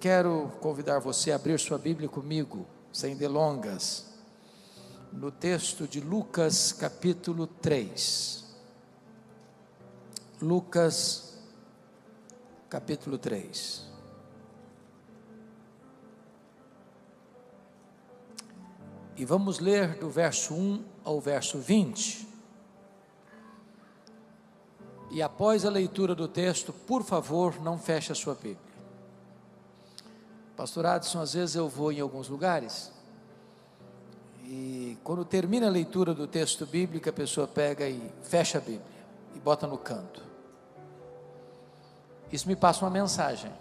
quero convidar você a abrir sua Bíblia comigo, sem delongas, no texto de Lucas capítulo 3. Lucas capítulo 3. E vamos ler do verso 1 ao verso 20. E após a leitura do texto, por favor, não feche a sua Bíblia. Pastor Adson, às vezes eu vou em alguns lugares e quando termina a leitura do texto bíblico, a pessoa pega e fecha a Bíblia e bota no canto. Isso me passa uma mensagem.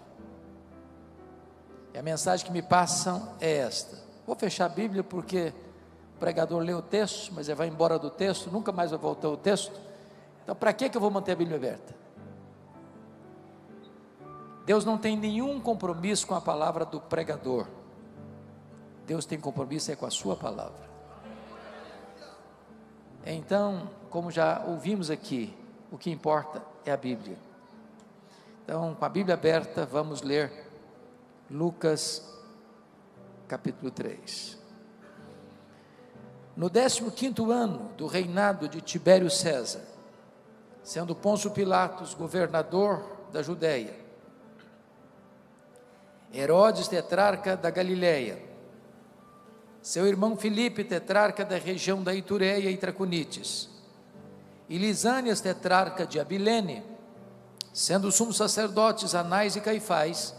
E a mensagem que me passam é esta: vou fechar a Bíblia porque o pregador lê o texto, mas ele vai embora do texto, nunca mais vai voltar ao texto. Então para que eu vou manter a Bíblia aberta? Deus não tem nenhum compromisso com a palavra do pregador. Deus tem compromisso com a sua palavra. Então, como já ouvimos aqui, o que importa é a Bíblia. Então, com a Bíblia aberta, vamos ler Lucas capítulo 3. No 15º ano do reinado de Tibério César, sendo Pôncio Pilatos governador da Judéia, Herodes tetrarca da Galileia, seu irmão Filipe tetrarca da região da Itureia e Traconites, e Lisânias tetrarca de Abilene, sendo sumos sacerdotes Anás e Caifás,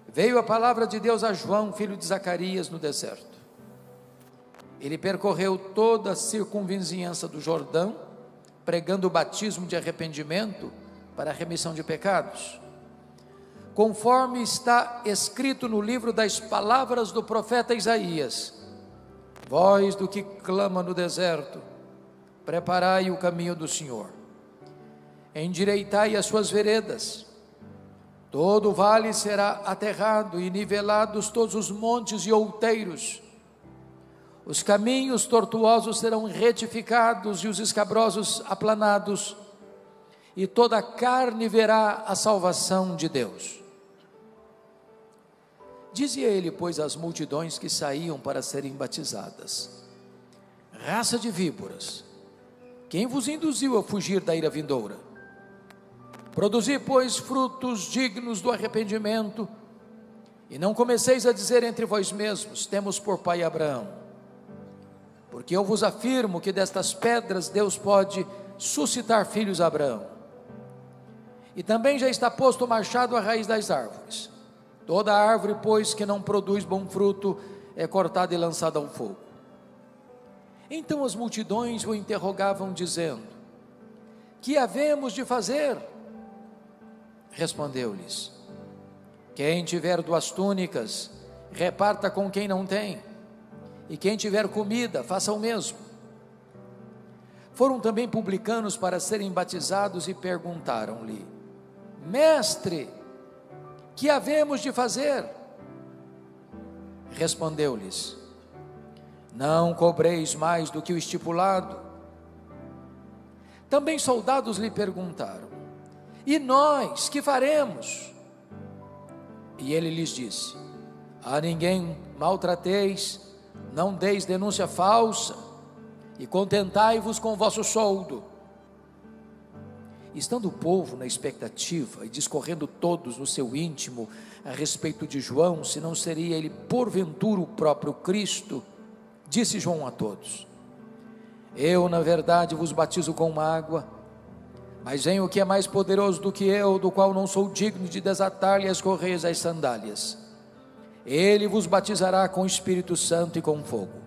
veio a palavra de Deus a João, filho de Zacarias, no deserto. Ele percorreu toda a circunvizinhança do Jordão, pregando o batismo de arrependimento para a remissão de pecados, conforme está escrito no livro das palavras do profeta Isaías: voz do que clama no deserto, preparai o caminho do Senhor, endireitai as suas veredas, todo o vale será aterrado e nivelados todos os montes e outeiros, os caminhos tortuosos serão retificados e os escabrosos aplanados, e toda a carne verá a salvação de Deus. Dizia ele, pois, às multidões que saíam para serem batizadas: raça de víboras, quem vos induziu a fugir da ira vindoura? Produzi, pois, frutos dignos do arrependimento, e não comeceis a dizer entre vós mesmos: temos por pai Abraão. Porque eu vos afirmo que destas pedras Deus pode suscitar filhos a Abraão. E também já está posto o machado à raiz das árvores. Toda árvore, pois, que não produz bom fruto, é cortada e lançada ao fogo. Então as multidões o interrogavam, dizendo: que havemos de fazer? Respondeu-lhes: quem tiver 2 túnicas, reparta com quem não tem, e quem tiver comida, faça o mesmo. Foram também publicanos para serem batizados e perguntaram-lhe: mestre, que havemos de fazer? Respondeu-lhes: não cobreis mais do que o estipulado. Também soldados lhe perguntaram: e nós, que faremos? E ele lhes disse: a ninguém maltrateis, não deis denúncia falsa, e contentai-vos com o vosso soldo. Estando o povo na expectativa e discorrendo todos no seu íntimo a respeito de João, se não seria ele porventura o próprio Cristo, disse João a todos: eu na verdade vos batizo com água, mas vem o que é mais poderoso do que eu, do qual não sou digno de desatar-lhe as correias das sandálias. Ele vos batizará com o Espírito Santo e com fogo.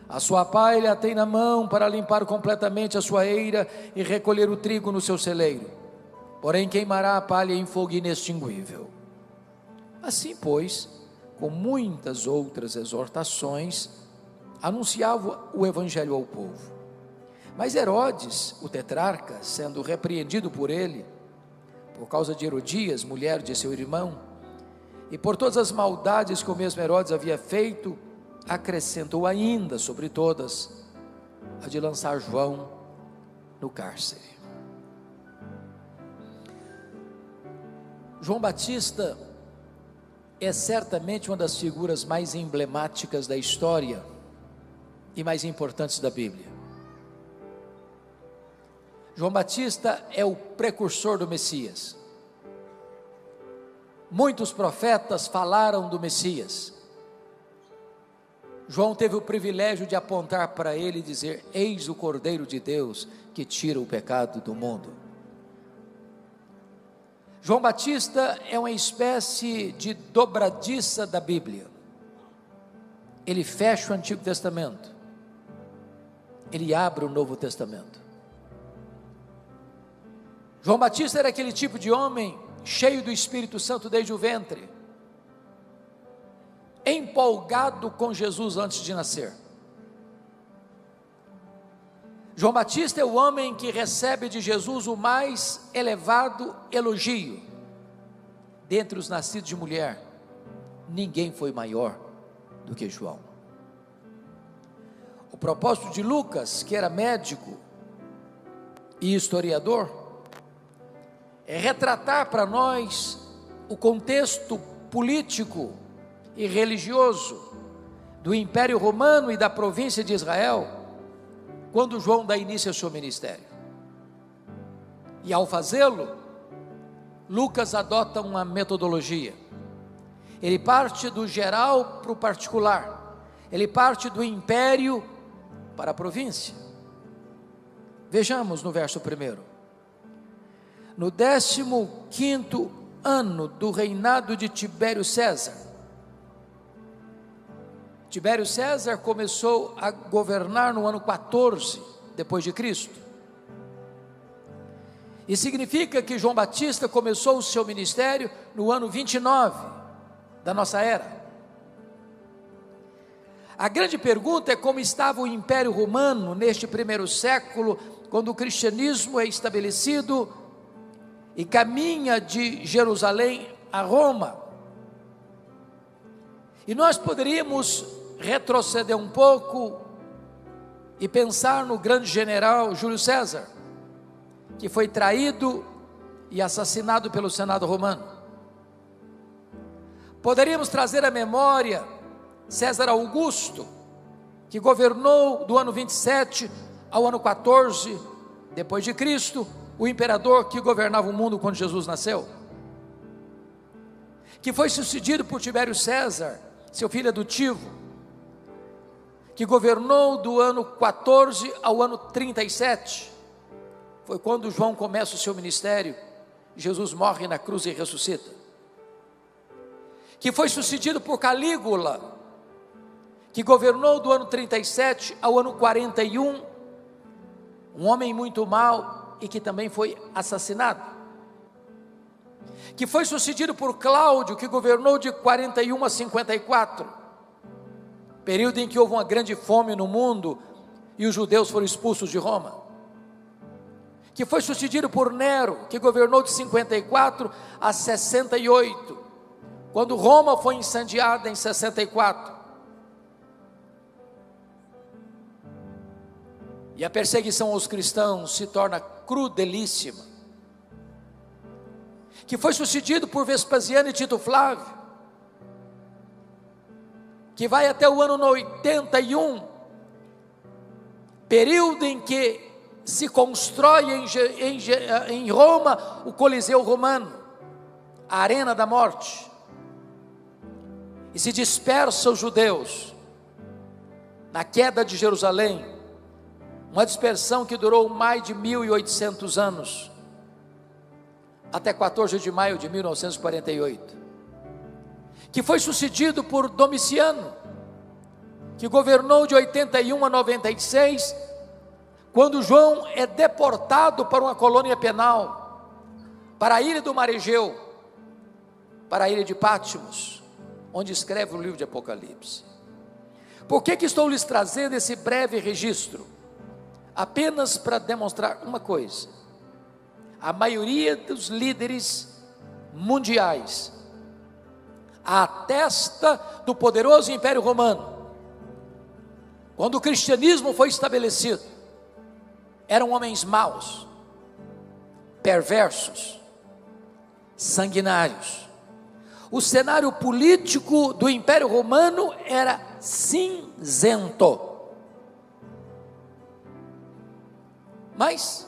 A sua pá ele a tem na mão para limpar completamente a sua eira e recolher o trigo no seu celeiro, porém queimará a palha em fogo inextinguível. Assim, pois, com muitas outras exortações, anunciava o evangelho ao povo. Mas Herodes, o tetrarca, sendo repreendido por ele, por causa de Herodias, mulher de seu irmão, e por todas as maldades que o mesmo Herodes havia feito, acrescentou ainda sobre todas a de lançar João no cárcere. João Batista é certamente uma das figuras mais emblemáticas da história e mais importantes da Bíblia. João Batista é o precursor do Messias. Muitos profetas falaram do Messias. João teve o privilégio de apontar para ele e dizer: eis o Cordeiro de Deus que tira o pecado do mundo. João Batista é uma espécie de dobradiça da Bíblia. Ele fecha o Antigo Testamento, ele abre o Novo Testamento. João Batista era aquele tipo de homem cheio do Espírito Santo desde o ventre, empolgado com Jesus antes de nascer. João Batista é o homem que recebe de Jesus o mais elevado elogio. Dentre os nascidos de mulher, ninguém foi maior do que João. O propósito de Lucas, que era médico e historiador, é retratar para nós o contexto político e religioso do Império Romano e da província de Israel, quando João dá início ao seu ministério. E ao fazê-lo, Lucas adota uma metodologia. Ele parte do geral para o particular, ele parte do império para a província. Vejamos no verso 1. No 15º ano do reinado de Tibério César. Tibério César começou a governar no ano 14 depois de Cristo. E significa que João Batista começou o seu ministério no ano 29 da nossa era. A grande pergunta é como estava o Império Romano neste primeiro século, quando o cristianismo é estabelecido e caminha de Jerusalém a Roma. E nós poderíamos retroceder um pouco e pensar no grande general Júlio César, que foi traído e assassinado pelo Senado romano. Poderíamos trazer à memória César Augusto, que governou do ano 27 ao ano 14 depois de Cristo, o imperador que governava o mundo quando Jesus nasceu, que foi sucedido por Tibério César, seu filho adotivo, que governou do ano 14 ao ano 37, foi quando João começa o seu ministério, Jesus morre na cruz e ressuscita, que foi sucedido por Calígula, que governou do ano 37 ao ano 41, um homem muito mau, e que também foi assassinado, que foi sucedido por Cláudio, que governou de 41 a 54, período em que houve uma grande fome no mundo, e os judeus foram expulsos de Roma, que foi sucedido por Nero, que governou de 54 a 68, quando Roma foi incendiada em 64, e a perseguição aos cristãos se torna crudelíssima, que foi sucedido por Vespasiano e Tito Flávio, que vai até o ano 81, período em que se constrói em Roma o Coliseu Romano, a arena da morte, e se dispersa os judeus na queda de Jerusalém, uma dispersão que durou mais de 1800 anos, até 14 de maio de 1948, que foi sucedido por Domiciano, que governou de 81 a 96, quando João é deportado para uma colônia penal, para a ilha do Mar Egeu, para a ilha de Patmos, onde escreve o livro de Apocalipse. Por que estou lhes trazendo esse breve registro? Apenas para demonstrar uma coisa: a maioria dos líderes mundiais atesta do poderoso Império Romano. Quando o cristianismo foi estabelecido, eram homens maus, perversos, sanguinários. o cenário político do Império Romano era cinzento. Mas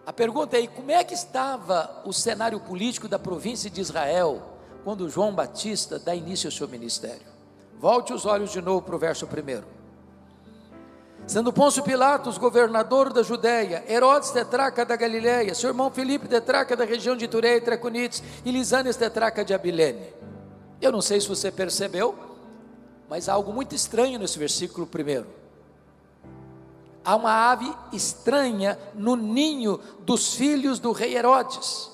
a pergunta é: como é que estava o cenário político da província de Israel quando João Batista dá início ao seu ministério? Volte os olhos de novo para o verso 1. Sendo Pôncio Pilatos governador da Judéia, Herodes tetrarca da Galileia, seu irmão Filipe tetrarca da região de Tureia e Traconites, e Lisânias tetrarca de Abilene. Eu não sei se você percebeu, mas há algo muito estranho nesse versículo 1. Há uma ave estranha no ninho dos filhos do rei Herodes.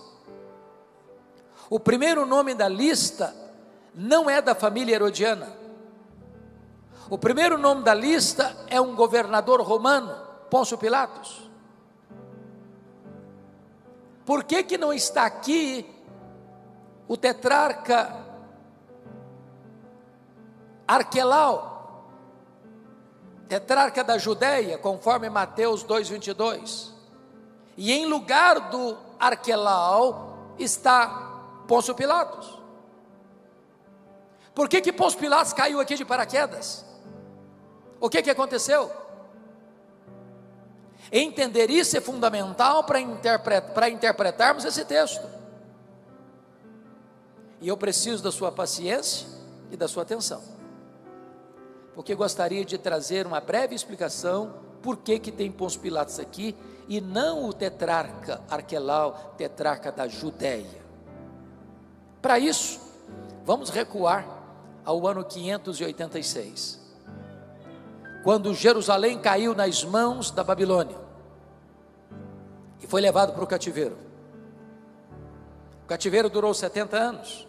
O primeiro nome da lista não é da família herodiana. O primeiro nome da lista é um governador romano, Pôncio Pilatos. Por que não está aqui o tetrarca Arquelau, tetrarca da Judéia, conforme Mateus 2,22? E em lugar do Arquelau está Pôncio Pilatos. Por que Pôncio Pilatos caiu aqui de paraquedas? O que aconteceu? Entender isso é fundamental para interpretarmos esse texto. E eu preciso da sua paciência e da sua atenção, porque gostaria de trazer uma breve explicação por que tem Pôncio Pilatos aqui e não o tetrarca Arquelau, tetrarca da Judéia. Para isso, vamos recuar ao ano 586, quando Jerusalém caiu nas mãos da Babilônia e foi levado para o cativeiro. O cativeiro durou 70 anos.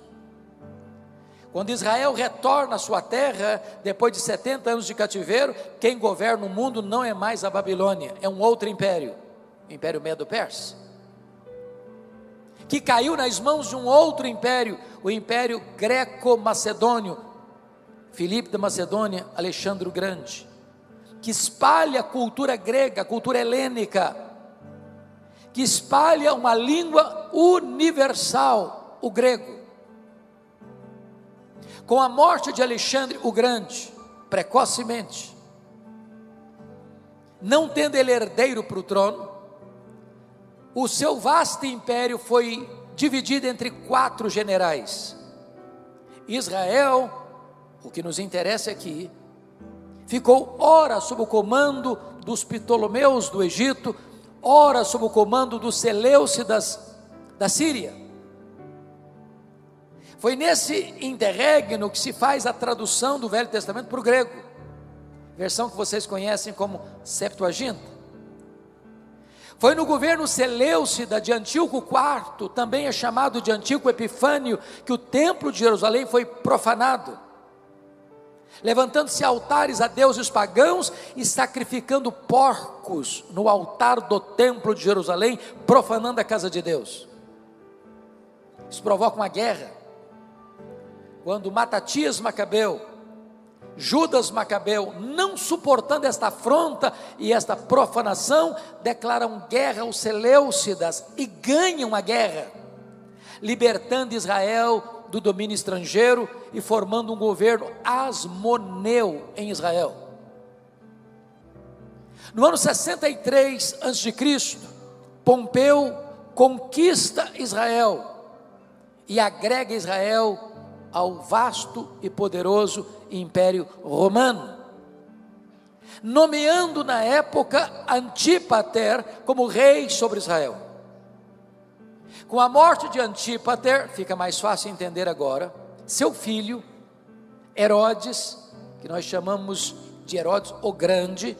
Quando Israel retorna à sua terra, depois de 70 anos de cativeiro, quem governa o mundo não é mais a Babilônia, é um outro império, o Império Medo-Persa, que caiu nas mãos de um outro império, o Império Greco-Macedônio, Filipe da Macedônia, Alexandre o Grande, que espalha a cultura grega, a cultura helênica, que espalha uma língua universal, o grego. Com a morte de Alexandre o Grande, precocemente, não tendo ele herdeiro para o trono, o seu vasto império foi dividido entre 4 generais. Israel, o que nos interessa aqui, ficou ora sob o comando dos Ptolomeus do Egito, ora sob o comando dos Seleucidas da Síria. Foi nesse interregno que se faz a tradução do Velho Testamento para o grego, versão que vocês conhecem como Septuaginta. Foi no governo Seleucida de Antíoco IV, também é chamado de Antíoco Epifânio, que o templo de Jerusalém foi profanado, levantando-se altares a deuses pagãos e sacrificando porcos no altar do templo de Jerusalém, profanando a casa de Deus. Isso provoca uma guerra, quando Matatias Macabeu, Judas Macabeu, não suportando esta afronta e esta profanação, declaram guerra aos Seleucidas e ganham a guerra, libertando Israel do domínio estrangeiro e formando um governo asmoneu em Israel. No ano 63 a.C., Pompeu conquista Israel e agrega Israel ao vasto e poderoso Império Romano, nomeando na época Antípater como rei sobre Israel. Com a morte de Antípater, fica mais fácil entender agora, seu filho Herodes, que nós chamamos de Herodes o Grande,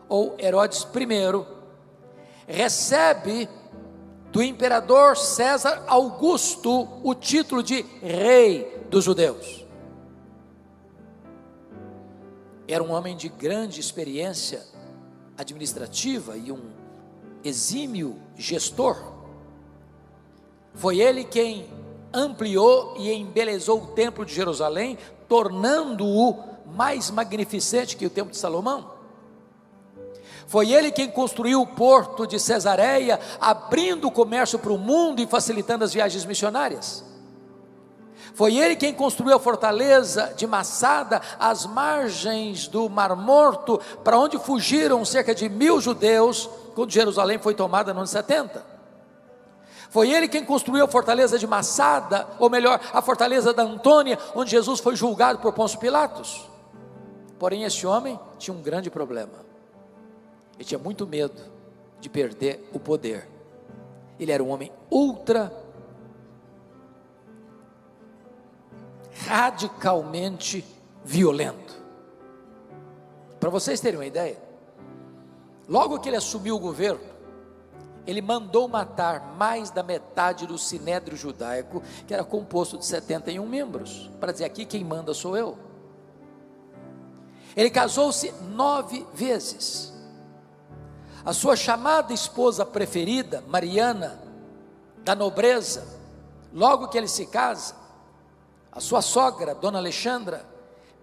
ou Herodes I, recebe do imperador César Augusto o título de rei dos judeus. Era um homem de grande experiência administrativa e um exímio gestor. Foi ele quem ampliou e embelezou o templo de Jerusalém, tornando-o mais magnificente que o templo de Salomão. Foi ele quem construiu o porto de Cesareia, abrindo o comércio para o mundo e facilitando as viagens missionárias. Foi ele quem construiu a fortaleza de Massada, às margens do Mar Morto, para onde fugiram cerca de 1000 judeus, quando Jerusalém foi tomada no ano 70. Foi ele quem construiu a fortaleza de Massada, ou melhor, a fortaleza da Antônia, onde Jesus foi julgado por Pôncio Pilatos. Porém, este homem tinha um grande problema. Ele tinha muito medo de perder o poder. Ele era um homem radicalmente violento. Para vocês terem uma ideia, logo que ele assumiu o governo, ele mandou matar mais da metade do sinédrio judaico, que era composto de 71 membros, para dizer: aqui quem manda sou eu. Ele casou-se 9 vezes. A sua chamada esposa preferida, Mariana, da nobreza, logo que ele se casa, a sua sogra, Dona Alexandra,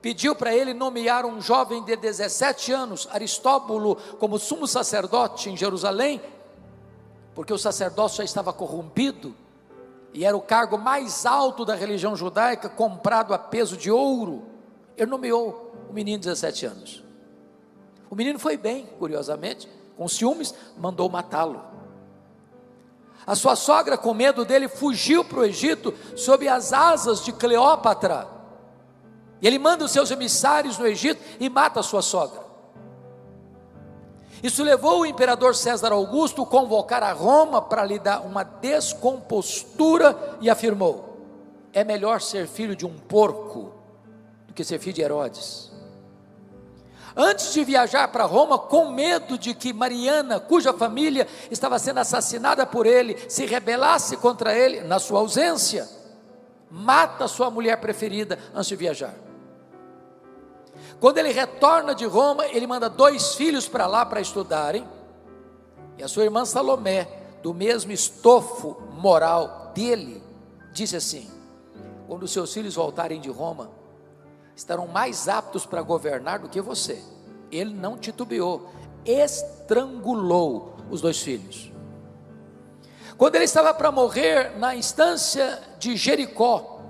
pediu para ele nomear um jovem de 17 anos, Aristóbulo, como sumo sacerdote em Jerusalém, porque o sacerdócio já estava corrompido, e era o cargo mais alto da religião judaica, comprado a peso de ouro. Ele nomeou o menino de 17 anos. O menino foi bem, curiosamente, com ciúmes, mandou matá-lo. A sua sogra, com medo dele, fugiu para o Egito, sob as asas de Cleópatra, e ele manda os seus emissários no Egito e mata a sua sogra. Isso levou o imperador César Augusto a convocar a Roma para lhe dar uma descompostura, e afirmou: é melhor ser filho de um porco do que ser filho de Herodes. Antes de viajar para Roma, com medo de que Mariana, cuja família estava sendo assassinada por ele, se rebelasse contra ele, na sua ausência, mata sua mulher preferida antes de viajar. Quando ele retorna de Roma, ele manda 2 filhos para lá para estudarem, e a sua irmã Salomé, do mesmo estofo moral dele, disse assim: quando os seus filhos voltarem de Roma, estarão mais aptos para governar do que você. Ele não titubeou, estrangulou os 2 filhos. Quando ele estava para morrer na instância de Jericó,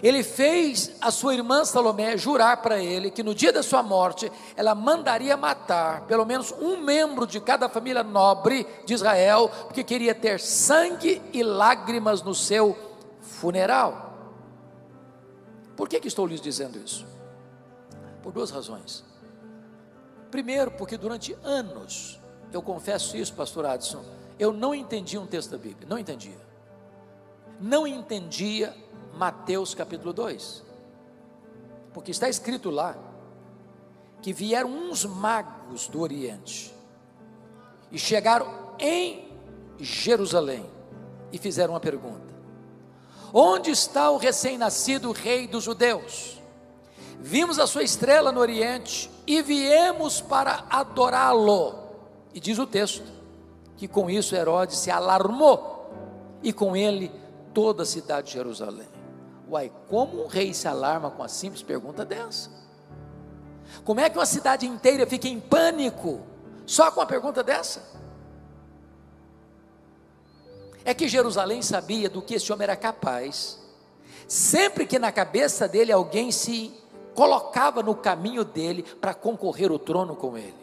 ele fez a sua irmã Salomé jurar para ele que no dia da sua morte, ela mandaria matar pelo menos um membro de cada família nobre de Israel, porque queria ter sangue e lágrimas no seu funeral. Por que estou lhes dizendo isso? Por 2 razões. Primeiro, porque durante anos, eu confesso isso, pastor Adson, eu não entendia um texto da Bíblia, não entendia Mateus capítulo 2, porque está escrito lá, que vieram uns magos do Oriente, e chegaram em Jerusalém, e fizeram uma pergunta: onde está o recém-nascido rei dos judeus? Vimos a sua estrela no Oriente, e viemos para adorá-lo. E diz o texto, que com isso Herodes se alarmou, e com ele toda a cidade de Jerusalém. Uai, como um rei se alarma com a simples pergunta dessa? Como é que uma cidade inteira fica em pânico, só com uma pergunta dessa? É que Jerusalém sabia do que esse homem era capaz. Sempre que na cabeça dele alguém se colocava no caminho dele para concorrer ao trono com ele.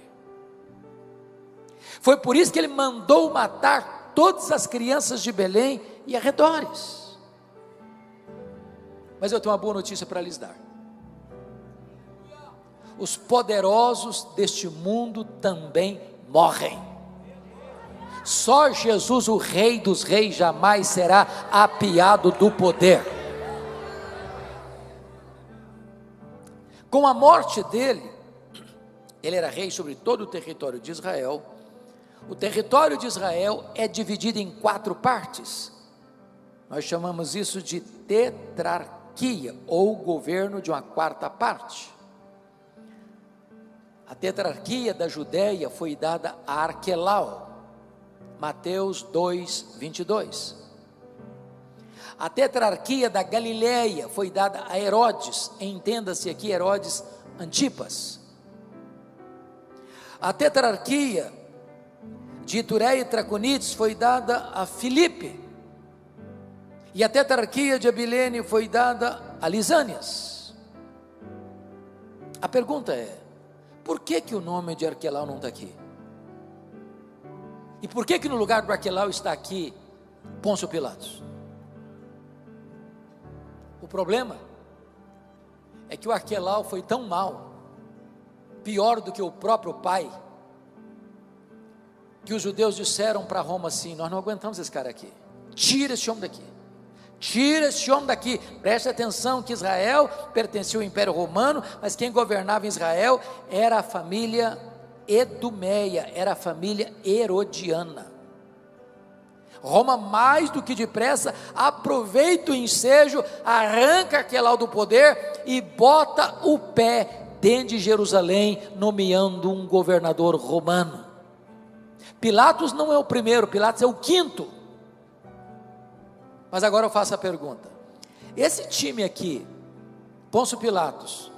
Foi por isso que ele mandou matar todas as crianças de Belém e arredores. Mas eu tenho uma boa notícia para lhes dar: os poderosos deste mundo também morrem. Só Jesus, o Rei dos Reis, jamais será apiado do poder. Com a morte dele, ele era rei sobre todo o território de Israel. O território de Israel é dividido em 4 partes. Nós chamamos isso de tetrarquia, ou governo de uma 4ª parte. A tetrarquia da Judéia foi dada a Arquelau, Mateus 2, 22. A tetrarquia da Galileia foi dada a Herodes, entenda-se aqui Herodes Antipas. A tetrarquia de Itureia e Traconites foi dada a Filipe. E a tetrarquia de Abilene foi dada a Lisânias. A pergunta é: por que o nome de Arquelau não está aqui? E por que no lugar do Arquelau está aqui Pôncio Pilatos? O problema é que o Arquelau foi tão mal, pior do que o próprio pai, que os judeus disseram para Roma assim: nós não aguentamos esse cara aqui, tira esse homem daqui, tira esse homem daqui. Preste atenção que Israel pertencia ao Império Romano, mas quem governava em Israel era a família Edomeia, era a família herodiana. Roma, mais do que depressa, aproveita o ensejo, arranca Arquelau do poder e bota o pé dentro de Jerusalém, nomeando um governador romano. Pilatos não é o primeiro, Pilatos é o quinto. Mas agora eu faço a pergunta: esse time aqui, Pôncio Pilatos,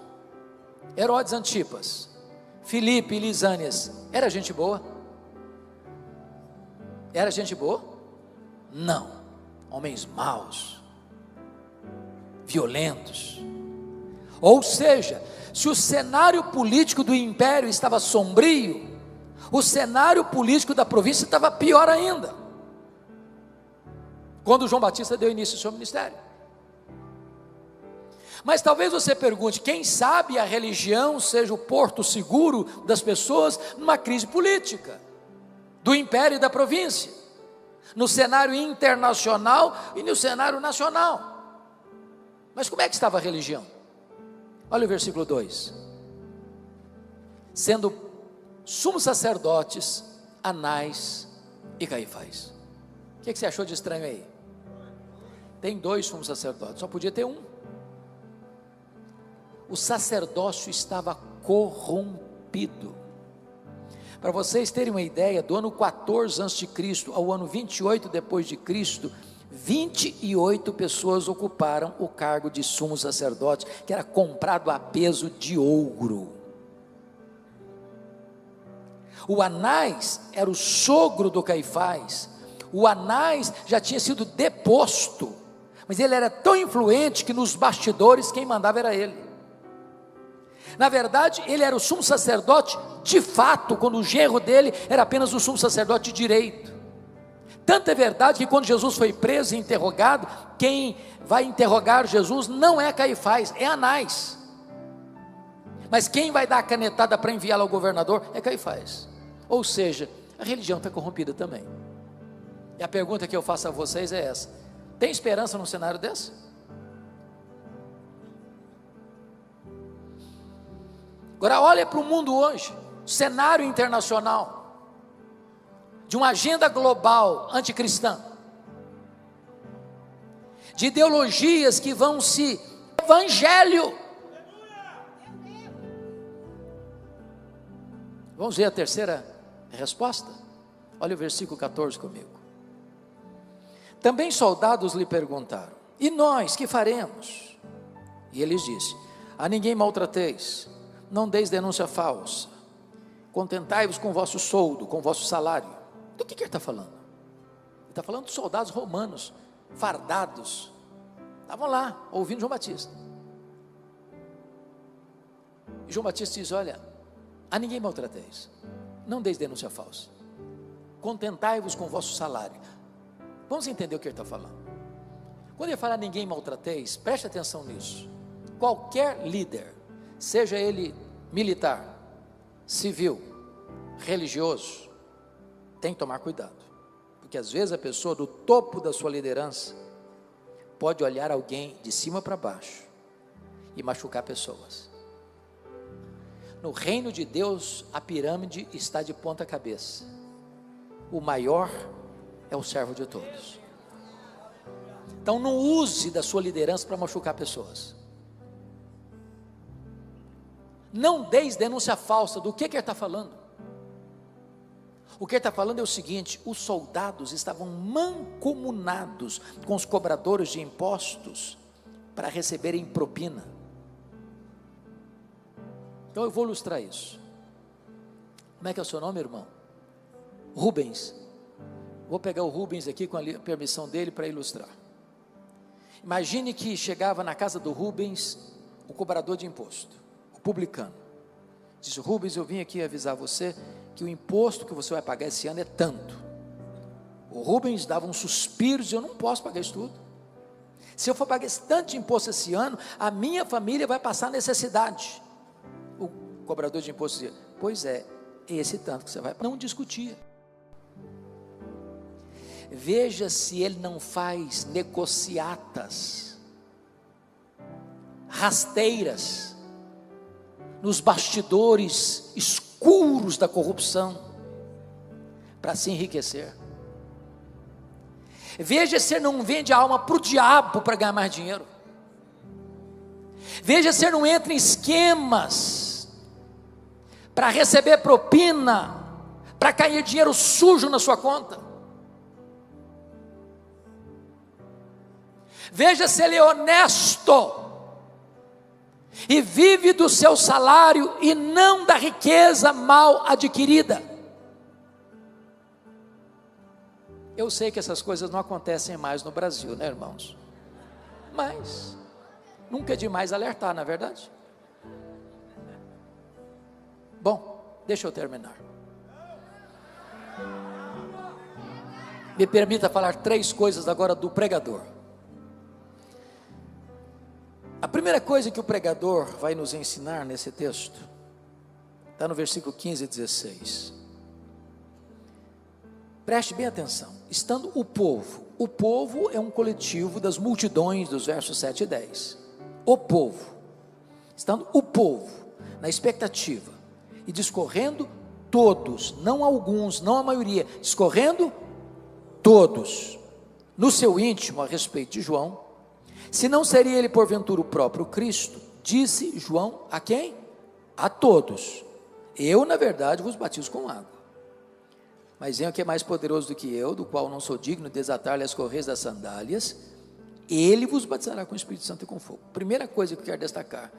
Herodes Antipas, Filipe e Lisânias, era gente boa? Era gente boa? Não, homens maus, violentos. Ou seja, se o cenário político do império estava sombrio, o cenário político da província estava pior ainda, quando João Batista deu início ao seu ministério. Mas talvez você pergunte: quem sabe a religião seja o porto seguro das pessoas numa crise política, do império e da província, no cenário internacional e no cenário nacional. Mas como é que estava a religião? Olha o versículo 2: sendo sumos sacerdotes Anás e Caifás. O que você achou de estranho aí? Tem dois sumos sacerdotes, só podia ter um. O sacerdócio estava corrompido. Para vocês terem uma ideia, do ano 14 a.C. ao ano 28 depois de Cristo, 28 pessoas ocuparam o cargo de sumo sacerdote, que era comprado a peso de ouro. O Anás era o sogro do Caifás. O Anás já tinha sido deposto, mas ele era tão influente que nos bastidores quem mandava era ele. Na verdade, ele era o sumo sacerdote de fato, quando o genro dele era apenas o sumo sacerdote de direito. Tanto é verdade que quando Jesus foi preso e interrogado, quem vai interrogar Jesus não é Caifás, é Anás. Mas quem vai dar a canetada para enviá-lo ao governador é Caifás. Ou seja, a religião está corrompida também. E a pergunta que eu faço a vocês é essa: tem esperança num cenário desse? Agora olha para o mundo hoje, cenário internacional, de uma agenda global anticristã, de ideologias que vão se evangelho. Vamos ver a terceira resposta? Olha o versículo 14 comigo. Também soldados lhe perguntaram: e nós que faremos? E ele disse: a ninguém maltrateis, não deis denúncia falsa, contentai-vos com o vosso soldo, com o vosso salário. Do que ele está falando? Ele está falando de soldados romanos, fardados, estavam lá, ouvindo João Batista. E João Batista diz: olha, a ninguém maltrateis, não deis denúncia falsa, contentai-vos com o vosso salário. Vamos entender o que ele está falando. Quando ele fala ninguém maltrateis, preste atenção nisso. Qualquer líder, seja ele militar, civil, religioso, tem que tomar cuidado, porque às vezes a pessoa do topo da sua liderança pode olhar alguém de cima para baixo e machucar pessoas. No reino de Deus, a pirâmide está de ponta cabeça. O maior é o servo de todos. Então não use da sua liderança para machucar pessoas. Não deis denúncia falsa. Do que ele está falando? O que ele está falando é o seguinte: os soldados estavam mancomunados com os cobradores de impostos para receberem propina. Então eu vou ilustrar isso. Como é que é o seu nome, irmão? Rubens. Vou pegar o Rubens aqui com a permissão dele para ilustrar. Imagine que chegava na casa do Rubens o cobrador de imposto, o publicano. Disse: Rubens, eu vim aqui avisar você que o imposto que você vai pagar esse ano é tanto. O Rubens dava um suspiro e dizia: eu não posso pagar isso tudo. Se eu for pagar esse tanto de imposto esse ano, a minha família vai passar necessidade. O cobrador de imposto dizia: pois é esse tanto que você vai pagar. Não discutia. Veja se ele não faz negociatas, rasteiras, nos bastidores escuros da corrupção, para se enriquecer. Veja se ele não vende a alma para o diabo para ganhar mais dinheiro. Veja se ele não entra em esquemas para receber propina, para cair dinheiro sujo na sua conta. Veja se ele é honesto e vive do seu salário e não da riqueza mal adquirida. Eu sei que essas coisas não acontecem mais no Brasil, né, irmãos? Mas nunca é demais alertar, não é verdade? Bom, deixa eu terminar. Me permita falar 3 coisas agora do pregador. A primeira coisa que o pregador vai nos ensinar nesse texto está no versículo 15 e 16. Preste bem atenção. Estando o povo é um coletivo das multidões dos versos 7 e 10. O povo, estando o povo na expectativa e discorrendo todos, não alguns, não a maioria, discorrendo todos no seu íntimo a respeito de João, se não seria ele porventura o próprio Cristo, disse João a quem? A todos: eu na verdade vos batizo com água, mas vem o que é mais poderoso do que eu, do qual não sou digno de desatar-lhe as correias das sandálias, ele vos batizará com o Espírito Santo e com fogo. Primeira coisa que eu quero destacar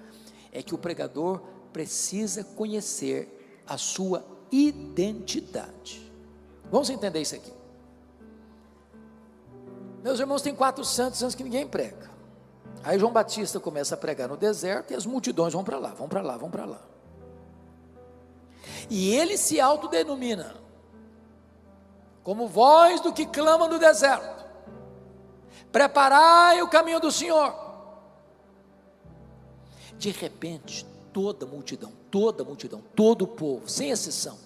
é que o pregador precisa conhecer a sua identidade. Vamos entender isso aqui. Meus irmãos, tem 400 anos que ninguém prega. Aí João Batista começa a pregar no deserto e as multidões vão para lá, vão para lá, vão para lá. E ele se autodenomina como voz do que clama no deserto: preparai o caminho do Senhor. De repente, toda a multidão, todo o povo, sem exceção,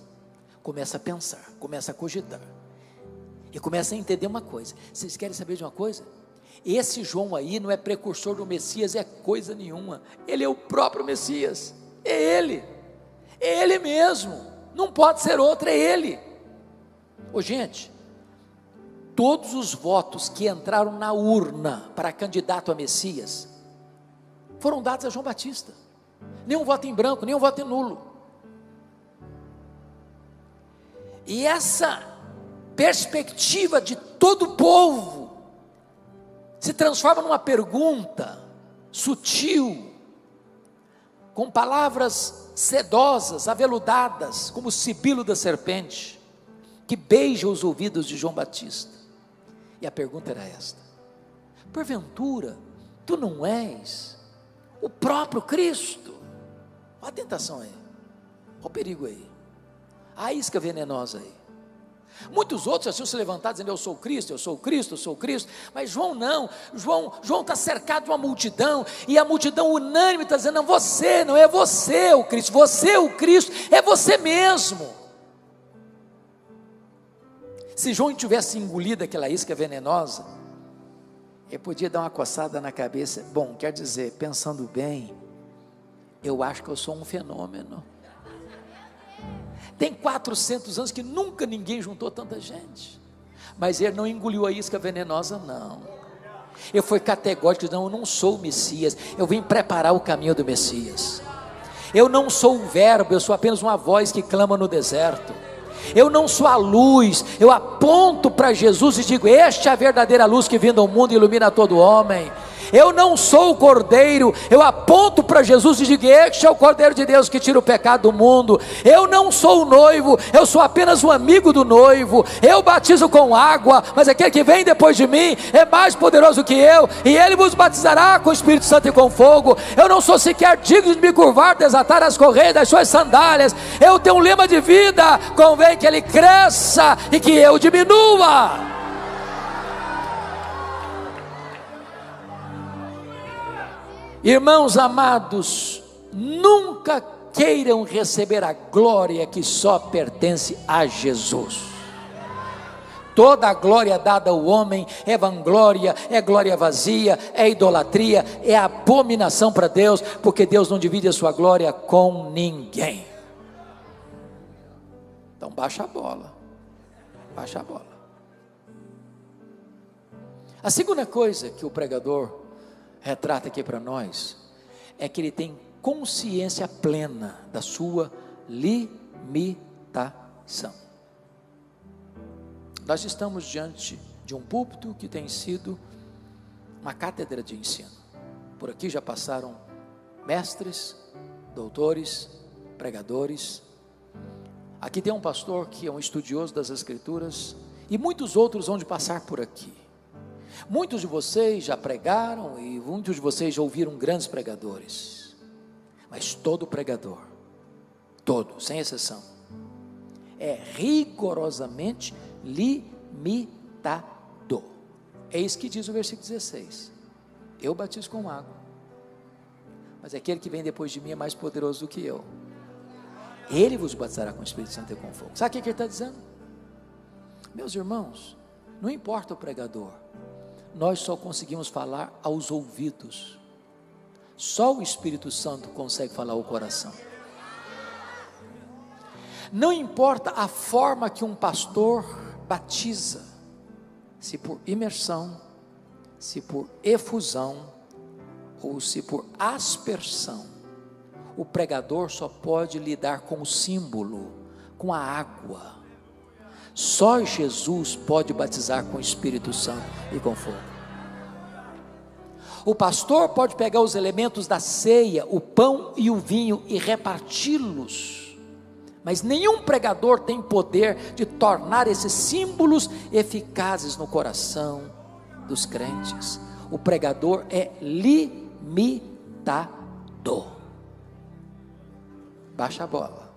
começa a pensar, começa a cogitar, e começa a entender uma coisa. Vocês querem saber de uma coisa? Esse João aí não é precursor do Messias, é coisa nenhuma. Ele é o próprio Messias, é ele mesmo, não pode ser outro, é ele. Ô gente, todos os votos que entraram na urna para candidato a Messias foram dados a João Batista. Nenhum voto em branco, nenhum voto em nulo. E essa perspectiva de todo o povo se transforma numa pergunta sutil, com palavras sedosas, aveludadas, como o sibilo da serpente, que beija os ouvidos de João Batista. E a pergunta era esta: porventura, tu não és o próprio Cristo? Olha a tentação aí, olha o perigo aí, a isca venenosa aí. Muitos outros assim se levantaram dizendo: eu sou o Cristo, eu sou o Cristo, eu sou o Cristo. Mas João não, João está cercado de uma multidão, e a multidão unânime está dizendo: não, você, não é você o Cristo, você o Cristo, é você mesmo. Se João tivesse engolido aquela isca venenosa, ele podia dar uma coçada na cabeça: bom, quer dizer, pensando bem, eu acho que eu sou um fenômeno. Tem 400 anos que nunca ninguém juntou tanta gente, mas ele não engoliu a isca venenosa, não. Ele foi categórico: não, eu não sou o Messias, eu vim preparar o caminho do Messias. Eu não sou o verbo, eu sou apenas uma voz que clama no deserto. Eu não sou a luz, eu aponto para Jesus e digo: esta é a verdadeira luz que vindo ao mundo ilumina todo homem. Eu não sou o cordeiro, eu aponto para Jesus e digo: este é o cordeiro de Deus que tira o pecado do mundo. Eu não sou o noivo, eu sou apenas um amigo do noivo. Eu batizo com água, mas aquele que vem depois de mim é mais poderoso que eu, e ele vos batizará com o Espírito Santo e com fogo. Eu não sou sequer digno de me curvar, desatar as correias das suas sandálias. Eu tenho um lema de vida: convém que ele cresça e que eu diminua. Irmãos amados, nunca queiram receber a glória que só pertence a Jesus. Toda a glória dada ao homem é vanglória, é glória vazia, é idolatria, é abominação para Deus, porque Deus não divide a sua glória com ninguém. Então baixa a bola, baixa a bola. A segunda coisa que o pregador retrata aqui para nós é que ele tem consciência plena da sua limitação. Nós estamos diante de um púlpito que tem sido uma cátedra de ensino. Por aqui já passaram mestres, doutores, pregadores. Aqui tem um pastor que é um estudioso das Escrituras, e muitos outros vão de passar por aqui. Muitos de vocês já pregaram e muitos de vocês já ouviram grandes pregadores, mas todo pregador, todo, sem exceção, é rigorosamente limitado. É isso que diz o versículo 16: eu batizo com água, mas aquele que vem depois de mim é mais poderoso do que eu. Ele vos batizará com o Espírito Santo e com fogo. Sabe o que ele está dizendo? Meus irmãos, não importa o pregador, nós só conseguimos falar aos ouvidos. Só o Espírito Santo consegue falar ao coração. Não importa a forma que um pastor batiza, se por imersão, se por efusão, ou se por aspersão, o pregador só pode lidar com o símbolo, com a água. Só Jesus pode batizar com o Espírito Santo e com fogo. O pastor pode pegar os elementos da ceia, o pão e o vinho, e reparti-los, mas nenhum pregador tem poder de tornar esses símbolos eficazes no coração dos crentes. O pregador é limitado. Baixa a bola,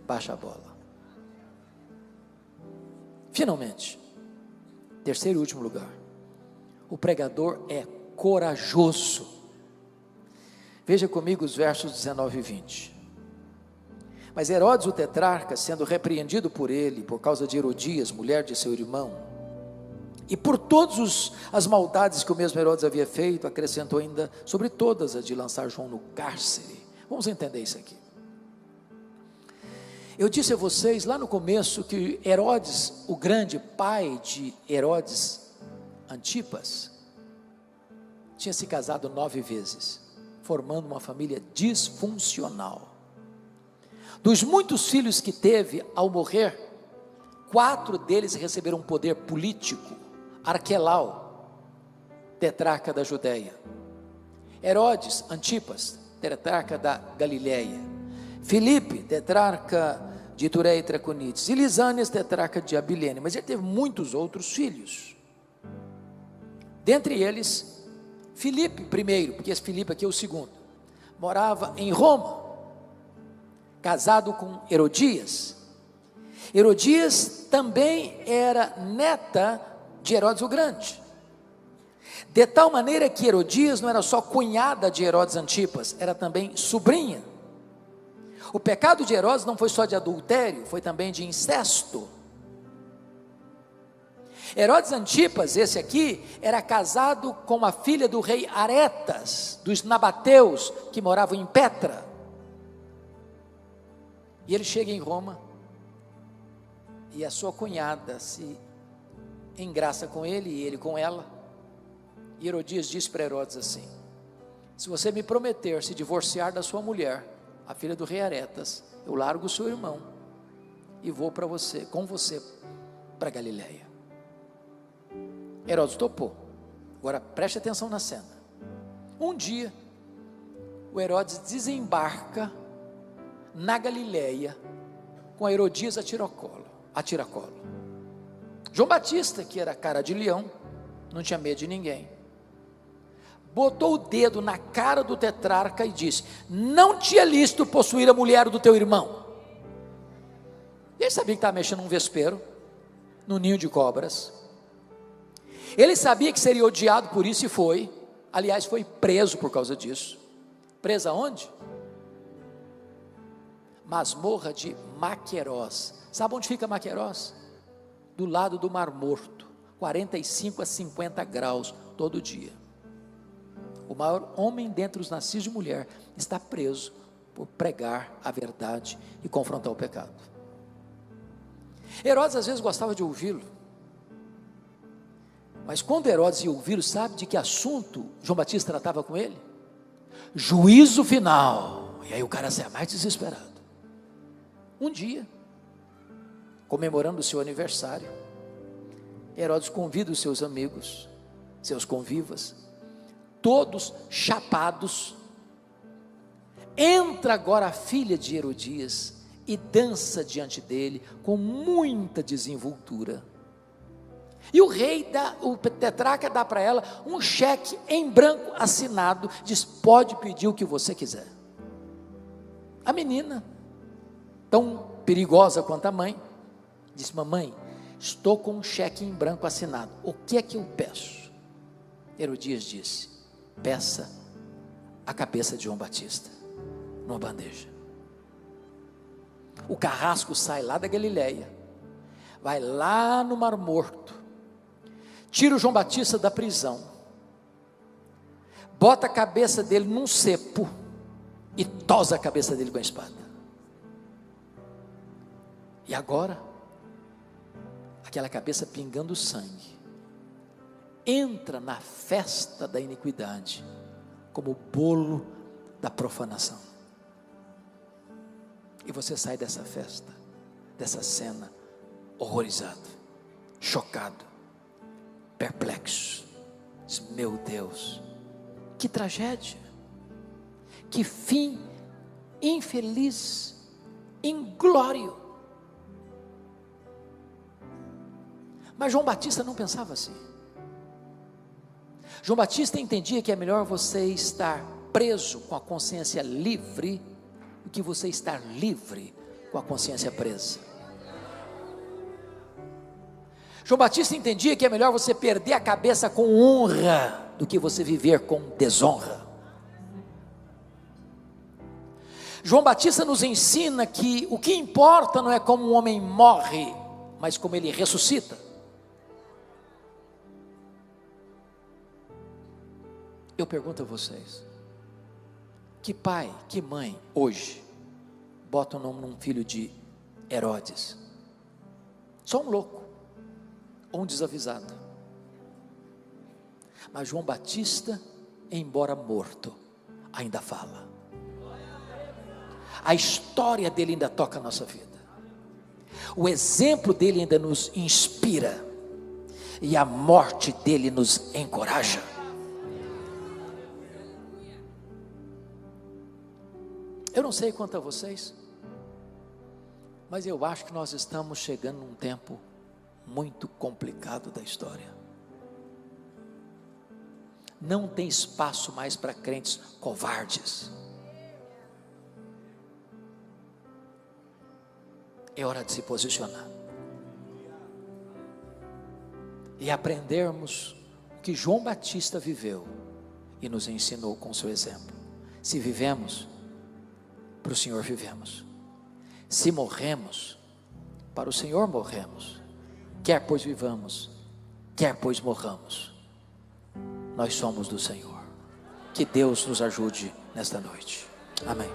baixa a bola. Finalmente, terceiro e último lugar, o pregador é corajoso. Veja comigo os versos 19 e 20. Mas Herodes o tetrarca, sendo repreendido por ele, por causa de Herodias, mulher de seu irmão, e por todas as maldades que o mesmo Herodes havia feito, acrescentou ainda sobre todas a de lançar João no cárcere. Vamos entender isso aqui. Eu disse a vocês lá no começo que Herodes, o grande, pai de Herodes Antipas, tinha se casado 9 vezes, formando uma família disfuncional. Dos muitos filhos que teve, ao morrer, 4 deles receberam um poder político. Arquelau, tetrarca da Judeia; Herodes Antipas, tetrarca da Galileia; Filipe, tetrarca de Itureia e Traconites; e Lisânias, tetrarca de Abilene. Mas ele teve muitos outros filhos, dentre eles Filipe primeiro, porque esse Filipe aqui é o segundo, morava em Roma, casado com Herodias. Herodias também era neta de Herodes o Grande, de tal maneira que Herodias não era só cunhada de Herodes Antipas, era também sobrinha. O pecado de Herodes não foi só de adultério, foi também de incesto. Herodes Antipas, esse aqui, era casado com a filha do rei Aretas, dos nabateus, que moravam em Petra. E ele chega em Roma, e a sua cunhada se engraça com ele, e ele com ela. E Herodias disse para Herodes assim: se você me prometer se divorciar da sua mulher, a filha do rei Aretas, eu largo o seu irmão e vou com você para Galileia. Herodes topou. Agora preste atenção na cena. Um dia, o Herodes desembarca na Galileia com a Herodias a tiracolo. João Batista, que era cara de leão, não tinha medo de ninguém, botou o dedo na cara do tetrarca e disse: não te é lícito possuir a mulher do teu irmão. Ele sabia que estava mexendo num vespeiro, num ninho de cobras. Ele sabia que seria odiado por isso e foi. Aliás, foi preso por causa disso. Preso aonde? Masmorra de Maquerós. Sabe onde fica Maquerós? Do lado do Mar Morto, 45 a 50 graus todo dia. O maior homem dentre os nascidos de mulher está preso por pregar a verdade e confrontar o pecado. Herodes às vezes gostava de ouvi-lo, mas quando Herodes ia ouvi-lo, sabe de que assunto João Batista tratava com ele? Juízo final. E aí o cara saia mais desesperado. Um dia, comemorando o seu aniversário, Herodes convida os seus amigos, seus convivas, todos chapados. Entra agora a filha de Herodias e dança diante dele com muita desenvoltura. E o tetrarca dá para ela um cheque em branco assinado, diz: pode pedir o que você quiser. A menina, tão perigosa quanto a mãe, disse: mamãe, estou com um cheque em branco assinado, o que é que eu peço? Herodias disse: peça a cabeça de João Batista numa bandeja. O carrasco sai lá da Galileia, vai lá no Mar Morto, tira o João Batista da prisão, bota a cabeça dele num cepo e tosa a cabeça dele com a espada. E agora, aquela cabeça pingando sangue, entra na festa da iniquidade, como bolo da profanação. E você sai dessa festa, dessa cena, horrorizado, chocado, perplexo. Diz: meu Deus, que tragédia, que fim infeliz, inglório. Mas João Batista não pensava assim. João Batista entendia que é melhor você estar preso com a consciência livre do que você estar livre com a consciência presa. João Batista entendia que é melhor você perder a cabeça com honra do que você viver com desonra. João Batista nos ensina que o que importa não é como um homem morre, mas como ele ressuscita. Eu pergunto a vocês: que pai, que mãe hoje bota o nome num filho de Herodes? Só um louco ou um desavisado. Mas João Batista, embora morto, ainda fala. A história dele ainda toca a nossa vida. O exemplo dele ainda nos inspira. E a morte dele nos encoraja. Eu não sei quanto a vocês, mas eu acho que nós estamos chegando num tempo muito complicado da história. Não tem espaço mais para crentes covardes. É hora de se posicionar e aprendermos o que João Batista viveu e nos ensinou com seu exemplo. Se vivemos, para o Senhor vivemos. Se morremos, para o Senhor morremos. Quer pois vivamos, quer pois morramos, nós somos do Senhor. Que Deus nos ajude nesta noite. Amém.